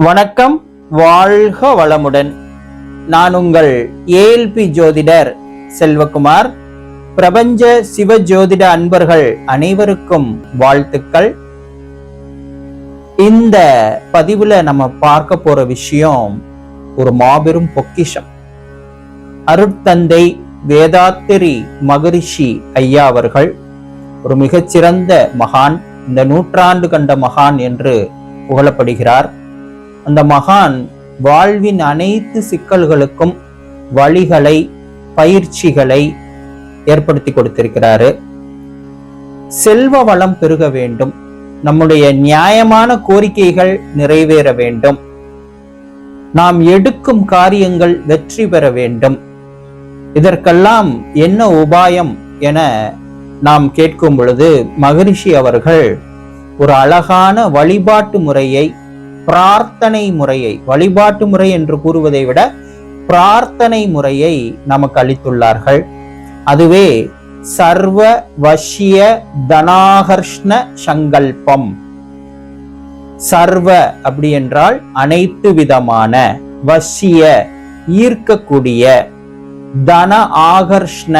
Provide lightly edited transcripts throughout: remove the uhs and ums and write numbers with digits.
வணக்கம், வாழ்க வளமுடன். நான் உங்கள் ஏஎல்பி ஜோதிடர் செல்வகுமார். பிரபஞ்ச சிவ ஜோதிட அன்பர்கள் அனைவருக்கும் வாழ்த்துக்கள். இந்த பதிவுல நம்ம பார்க்க போற விஷயம் ஒரு மாபெரும் பொக்கிஷம். அருட்தந்தை வேதாத்திரி மகரிஷி ஐயா அவர்கள் ஒரு மிகச்சிறந்த மகான், இந்த நூற்றாண்டு கண்ட மகான் என்று புகழப்படுகிறார். அந்த மகான் வாழ்வின் அனைத்து சிக்கல்களுக்கும் வழிகளை, பயிற்சிகளை ஏற்படுத்தி கொடுத்திருக்கிறாரு. செல்வ வளம் பெருக வேண்டும், நம்முடைய நியாயமான கோரிக்கைகள் நிறைவேற வேண்டும், நாம் எடுக்கும் காரியங்கள் வெற்றி பெற வேண்டும். இதற்கெல்லாம் என்ன உபாயம் என நாம் கேட்கும் பொழுது மகரிஷி அவர்கள் ஒரு அழகான வழிபாட்டு முறையை, பிரார்த்தனை முறையை, வழிபாட்டு முறை என்று கூறுவதை விட பிரார்த்தனை முறையை நமக்கு அளித்துள்ளார்கள். அதுவே சர்வ வசிய தனாகர்ஷ்ண சங்கல்பம். சர்வ அப்படி என்றால் அனைத்து விதமான, வசிய ஈர்க்கக்கூடிய, தன ஆகர்ஷ்ண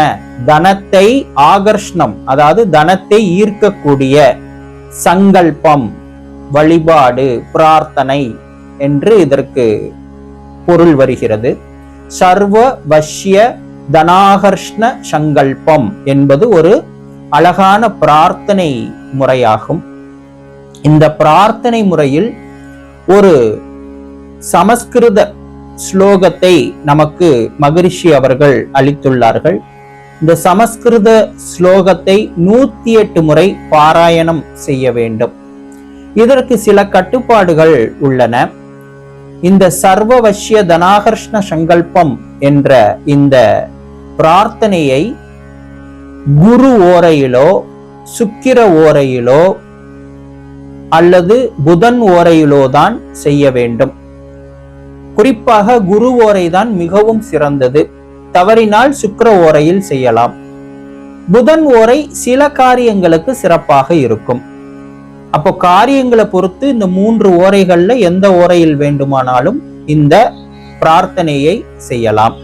தனத்தை ஆகர்ஷ்ணம் அதாவது தனத்தை ஈர்க்கக்கூடிய, சங்கல்பம் வழிபாடு, பிரார்த்தனை என்று இதற்கு பொருள் வருகிறது. சர்வ வசிய தனாகர்ஷ்ண சங்கல்பம் என்பது ஒரு அழகான பிரார்த்தனை முறையாகும். இந்த பிரார்த்தனை முறையில் ஒரு சமஸ்கிருத ஸ்லோகத்தை நமக்கு மகரிஷி அவர்கள் அளித்துள்ளார்கள். இந்த சமஸ்கிருத ஸ்லோகத்தை 108 முறை பாராயணம் செய்ய வேண்டும். இதற்கு சில கட்டுப்பாடுகள் உள்ளன. இந்த சர்வவசிய தனாகர்ஷ்ண சங்கல்பம் என்ற இந்த பிரார்த்தனையை குரு ஓரையிலோ, சுக்கிர ஓரையிலோ அல்லது புதன் ஓரையிலோ தான் செய்ய வேண்டும். குறிப்பாக குரு ஓரை தான் மிகவும் சிறந்தது. தவறினால் சுக்கிர ஓரையில் செய்யலாம். புதன் ஓரை சில காரியங்களுக்கு சிறப்பாக இருக்கும். அப்போ காரியங்களை பொறுத்து இந்த 3 ஓரைகள்ல எந்த ஓரையில் வேண்டுமானாலும் இந்த பிரார்த்தனையை செய்யலாம்.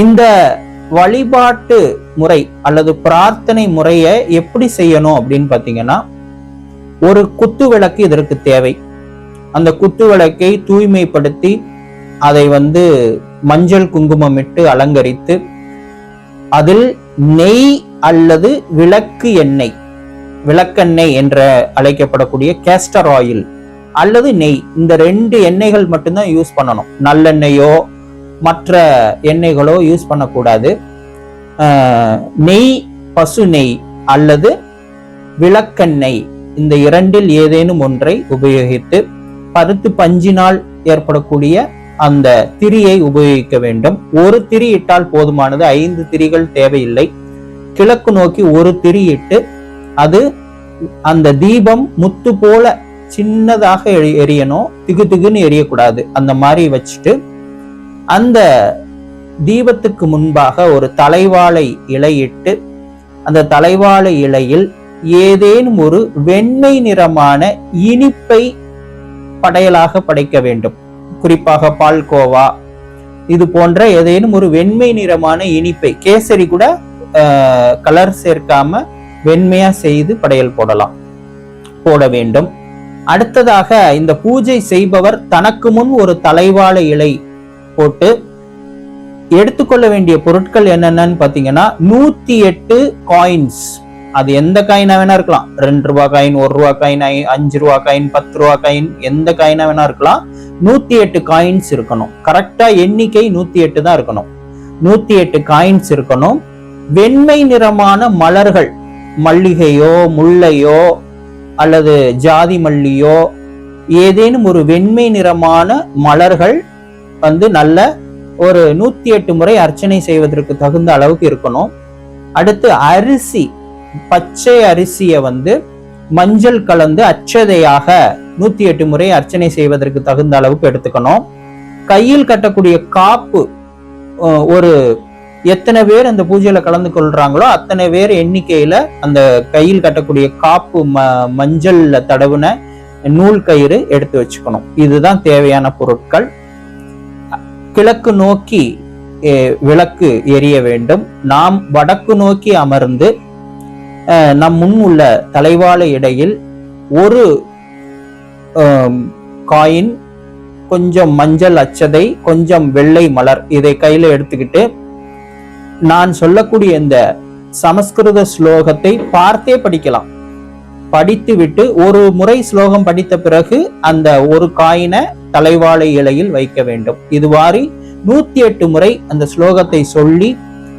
இந்த வழிபாட்டு முறை அல்லது பிரார்த்தனை முறையை எப்படி செய்யணும் அப்படின்னு பாத்தீங்கன்னா, ஒரு குத்து விளக்கு இதற்கு தேவை. அந்த குத்து விளக்கை தூய்மைப்படுத்தி அதை மஞ்சள் குங்குமம் இட்டு அலங்கரித்து அதில் நெய் அல்லது விளக்கு எண்ணெய், விளக்கெண்ணெய் என்று அழைக்கப்படக்கூடிய கேஸ்டர் ஆயில் அல்லது நெய், இந்த 2 எண்ணெய்கள் மட்டும்தான் யூஸ் பண்ணணும். நல்லெண்ணெயோ மற்ற எண்ணெய்களோ யூஸ் பண்ணக்கூடாது. நெய், பசு நெய் அல்லது விளக்கெண்ணெய், இந்த 2இல் ஏதேனும் ஒன்றை உபயோகித்து பருத்து பஞ்சினால் ஏற்படக்கூடிய அந்த திரியை உபயோகிக்க வேண்டும். ஒரு திரி இட்டால் போதுமானது, 5 திரிகள் தேவையில்லை. கிழக்கு நோக்கி ஒரு திரி இட்டு அது அந்த தீபம் முத்து போல சின்னதாக எரியணும், திகு திகுன்னு எரியக்கூடாது. அந்த மாதிரி வச்சுட்டு அந்த தீபத்துக்கு முன்பாக ஒரு தலைவாழை இலையிட்டு அந்த தலைவாழை இலையில் ஏதேனும் ஒரு வெண்மை நிறமான இனிப்பை படையலாக படைக்க வேண்டும். குறிப்பாக பால்கோவா இது போன்ற ஏதேனும் ஒரு வெண்மை நிறமான இனிப்பை, கேசரி கூட கலர் சேர்க்காம வெண்மையா செய்து படையல் போட வேண்டும். அடுத்ததாக இந்த பூஜை செய்பவர் தனக்கு முன் ஒரு தலைவாழை இலை போட்டு எடுத்துக்கொள்ள வேண்டிய பொருட்கள் என்னென்னு பாத்தீங்கன்னா, 108 காயின்ஸ். அது எந்த காயினா வேணா இருக்கலாம். 2 ரூபாய் காயின், 1 ரூபாய் காயின், 5 ரூபாய் காயின், 10 ரூபாய் காயின், எந்த காயினா வேணா இருக்கலாம். 108 காயின்ஸ் இருக்கணும். கரெக்டா எண்ணிக்கை 108 தான் இருக்கணும். 108 காயின்ஸ் இருக்கணும். வெண்மை நிறமான மலர்கள், மல்லிகையோ முல்லையோ அல்லது ஜாதி மல்லியோ ஏதேனும் ஒரு வெண்மை நிறமான மலர்கள் நல்ல ஒரு 108 முறை அர்ச்சனை செய்வதற்கு தகுந்த அளவுக்கு இருக்கணும். அடுத்து அரிசி, பச்சை அரிசியை மஞ்சள் கலந்து அச்சதையாக 108 முறை அர்ச்சனை செய்வதற்கு தகுந்த அளவுக்கு எடுத்துக்கணும். கையில் கட்டக்கூடிய காப்பு, ஒரு எத்தனை பேர் அந்த பூஜையில கலந்து கொள்றாங்களோ அத்தனை பேர் எண்ணிக்கையில அந்த கையில் கட்டக்கூடிய காப்பு மஞ்சள்ல தடவுன நூல் கயிறு எடுத்து வச்சுக்கணும். இதுதான் தேவையான பொருட்கள். கிழக்கு நோக்கி விளக்கு எரிய வேண்டும். நாம் வடக்கு நோக்கி அமர்ந்து நம் முன் உள்ள தலைவாழை இடையில் ஒரு காயின், கொஞ்சம் மஞ்சள் அச்சதை, கொஞ்சம் வெள்ளை மலர் இதை கையில எடுத்துக்கிட்டு நான் சொல்லக்கூடிய இந்த சமஸ்கிருத ஸ்லோகத்தை பார்த்தே படிக்கலாம். படித்து விட்டு ஒரு முறை ஸ்லோகம் படித்த பிறகு அந்த ஒரு காயினை தலைவாழை இலையில் வைக்க வேண்டும். இதுவாரி 108 முறை அந்த ஸ்லோகத்தை சொல்லி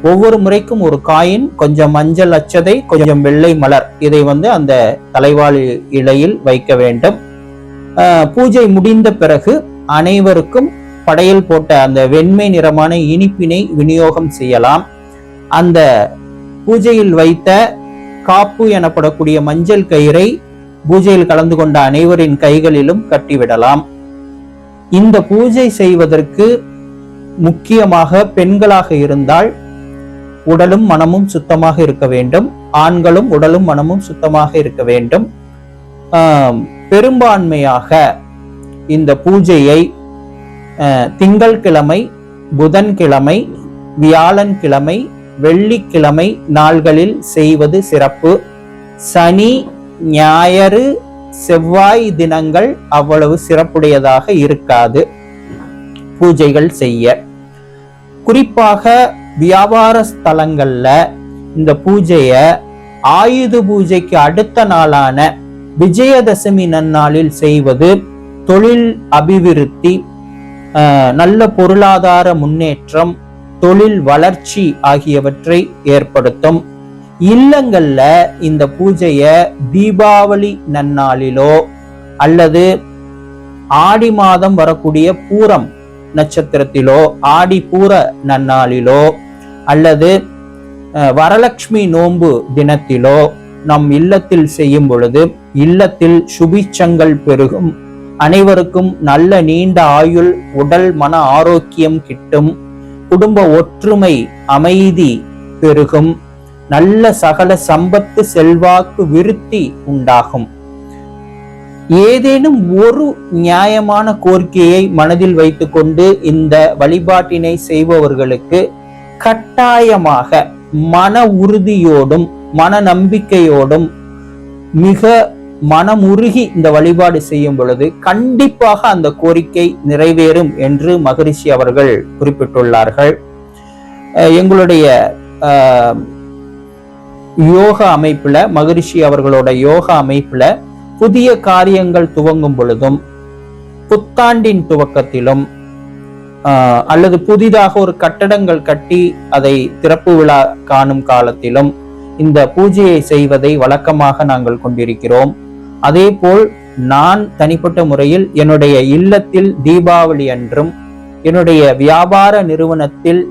ஒவ்வொரு முறைக்கும் ஒரு காயின், கொஞ்சம் மஞ்சள் அச்சதை, கொஞ்சம் வெள்ளை மலர் இதை அந்த தலைவாழை இலையில் வைக்க வேண்டும். பூஜை முடிந்த பிறகு அனைவருக்கும் படையல் போட்ட அந்த வெண்மை நிறமான இனிப்பினை விநியோகம் செய்யலாம். அந்த பூஜையில் வைத்த காப்பு எனப்படக்கூடிய மஞ்சள் கயிறை பூஜையில் கலந்து கொண்ட அனைவரின் கைகளிலும் கட்டிவிடலாம். இந்த பூஜை செய்வதற்கு முக்கியமாக பெண்களாக இருந்தால் உடலும் மனமும் சுத்தமாக இருக்க வேண்டும். ஆண்களும் உடலும் மனமும் சுத்தமாக இருக்க வேண்டும். பெரும்பான்மையாக இந்த பூஜையை திங்கட்கிழமை, புதன்கிழமை, வியாழன்கிழமை, வெள்ளிக்கிழமை நாள்களில் செய்வது சிறப்பு. சனி, ஞாயிறு, செவ்வாய் தினங்கள் அவ்வளவு சிறப்புடையதாக இருக்காது பூஜைகள் செய்ய. குறிப்பாக வியாபார ஸ்தலங்கள்ல இந்த பூஜைய ஆயுத பூஜைக்கு அடுத்த நாளான விஜயதசமி நன்னாளில் செய்வது தொழில் அபிவிருத்தி, நல்ல பொருளாதார முன்னேற்றம், தொழில் வளர்ச்சி ஆகியவற்றை ஏற்படுத்தும். இல்லங்கள்ல இந்த பூஜைய தீபாவளி நன்னாளிலோ அல்லது ஆடி மாதம் வரக்கூடிய பூரம் நட்சத்திரத்திலோ, ஆடி பூர நன்னாளிலோ அல்லது வரலட்சுமி நோன்பு தினத்திலோ நம் இல்லத்தில் செய்யும் பொழுது இல்லத்தில் சுபிச்சங்கள் பெருகும். அனைவருக்கும் நல்ல நீண்ட ஆயுள், உடல் மன ஆரோக்கியம் கிட்டும். குடும்ப ஒற்றுமை, அமைதி பெருகும். நல்ல சகல சம்பத்து, செல்வாக்கு, விருத்தி உண்டாகும். ஏதேனும் ஒரு நியாயமான கோரிக்கையை மனதில் வைத்துக்கொண்டு இந்த வழிபாட்டினை செய்பவர்களுக்கு கட்டாயமாக மன உறுதியோடும் மன நம்பிக்கையோடும் மிக மனமுருகி இந்த வழிபாடு செய்யும் பொழுது கண்டிப்பாக அந்த கோரிக்கை நிறைவேறும் என்று மகரிஷி அவர்கள் குறிப்பிட்டுள்ளார்கள். எங்களுடைய யோகா அமைப்புல, மகரிஷி அவர்களோட யோகா அமைப்புல புதிய காரியங்கள் துவங்கும் பொழுதும், புத்தாண்டின் துவக்கத்திலும் அல்லது புதிதாக ஒரு கட்டடங்கள் கட்டி அதை திறப்பு விழா காணும் காலத்திலும் இந்த பூஜையை செய்வதை வழக்கமாக நாங்கள் கொண்டிருக்கிறோம். அதே போல் நான் தனிப்பட்ட முறையில் என்னுடைய இல்லத்தில் தீபாவளி அன்றும் என்னுடைய வியாபார நிறுவனத்தில்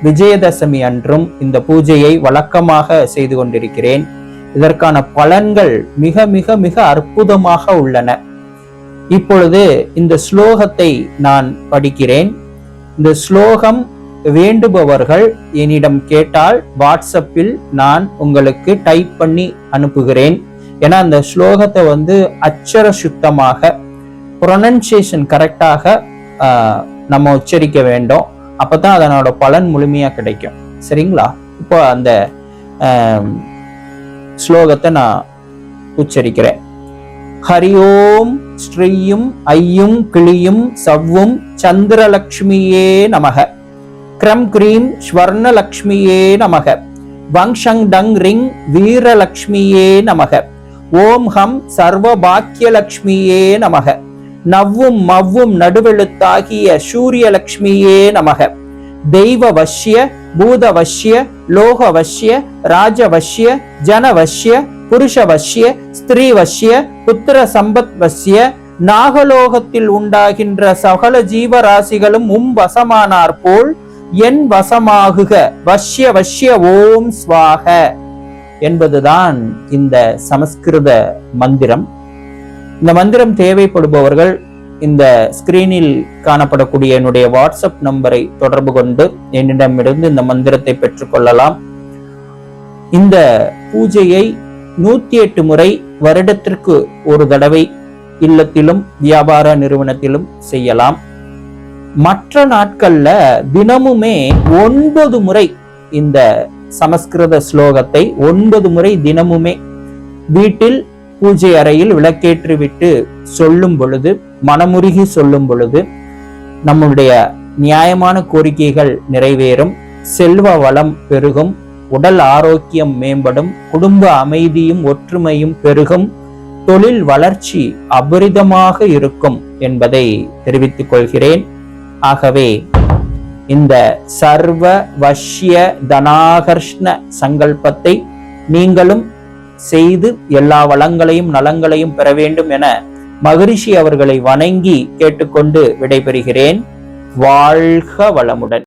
விஜயதசமி அன்றும் இந்த பூஜையை வழக்கமாக செய்து கொண்டிருக்கிறேன். இதற்கான பலன்கள் மிக மிக மிக அற்புதமாக உள்ளன. இப்பொழுது இந்த ஸ்லோகத்தை நான் படிக்கிறேன். இந்த ஸ்லோகம் வேண்டுபவர்கள் என்னிடம் கேட்டால் வாட்ஸ்அப்பில் நான் உங்களுக்கு டைப் பண்ணி அனுப்புகிறேன். ஏன்னா அந்த ஸ்லோகத்தை அச்சர சுத்தமாக, ப்ரொனன்சியேஷன் கரெக்டாக நம்ம உச்சரிக்க வேண்டும். அப்பதான் அதனோட பலன் முழுமையா கிடைக்கும். சரிங்களா? இப்போ அந்த ஸ்லோகத்தை நான் உச்சரிக்கிறேன். ஹரி ஓம் ஸ்ரீயும் ஐயும் கிளியும் சவ்வும் சந்திரலக்ஷ்மியே நமக. கிரம் கிரீம் ஸ்வர்ணலக்ஷ்மியே நமக. வங்ஷங் டங் ரிங் வீரலக்ஷ்மியே நமக. ஓம் ஹம் சர்வபாக்கியலக்ஷ்மியே நமக. நவ்வும் மவ்வும் நடுவெழுத்தாகிய சூரியலக்ஷ்மியே நமக. தெய்வ வஷ்ய, பூதவஷ்ய, லோகவஷ்ய, ராஜவஷ்ய, ஜனவஷ்ய, புருஷவஷ்ய, ஸ்திரீவஷ்ய, புத்திர சம்பத் வஷ்ய, நாகலோகத்தில் உண்டாகின்ற சகல ஜீவராசிகளும் வசமானார் போல் என் வசமாகுக. வஷ்ய வஷ்ய ஓம் ஸ்வாக என்பதுதான் இந்த சமஸ்கிருத மந்திரம். இந்த மந்திரம் தேவைப்படுபவர்கள் இந்த ஸ்கிரீனில் காணப்படக்கூடிய என்னுடைய வாட்ஸ்அப் நம்பரை தொடர்பு கொண்டு என்னிடமிருந்து இந்த மந்திரத்தை பெற்றுக்கொள்ளலாம். இந்த பூஜையை 108 முறை வருடத்திற்கு ஒரு தடவை இல்லத்திலும் வியாபார நிறுவனத்திலும் செய்யலாம். மற்ற நாட்கள்ல தினமுமே 9 முறை இந்த சமஸ்கிருத ஸ்லோகத்தை 9 முறை தினமுமே வீட்டில் பூஜை அறையில் விளக்கேற்றி விட்டு சொல்லும் பொழுது, மனமுருகி சொல்லும் பொழுது நம்முடைய நியாயமான கோரிக்கைகள் நிறைவேறும், செல்வ வளம் பெருகும், உடல் ஆரோக்கியம் மேம்படும், குடும்ப அமைதியும் ஒற்றுமையும் பெருகும், தொழில் வளர்ச்சி அபரிதமாக இருக்கும் என்பதை தெரிவித்துக் கொள்கிறேன். ஆகவே இந்த சர்வ வஷ்ய தனாகர்ஷ்ண சங்கல்பத்தை நீங்களும் செய்து எல்லா வளங்களையும் நலங்களையும் பெற வேண்டும் என மகரிஷி அவர்களை வணங்கி கேட்டுக்கொண்டு விடைபெறுகிறேன். வாழ்க வளமுடன்.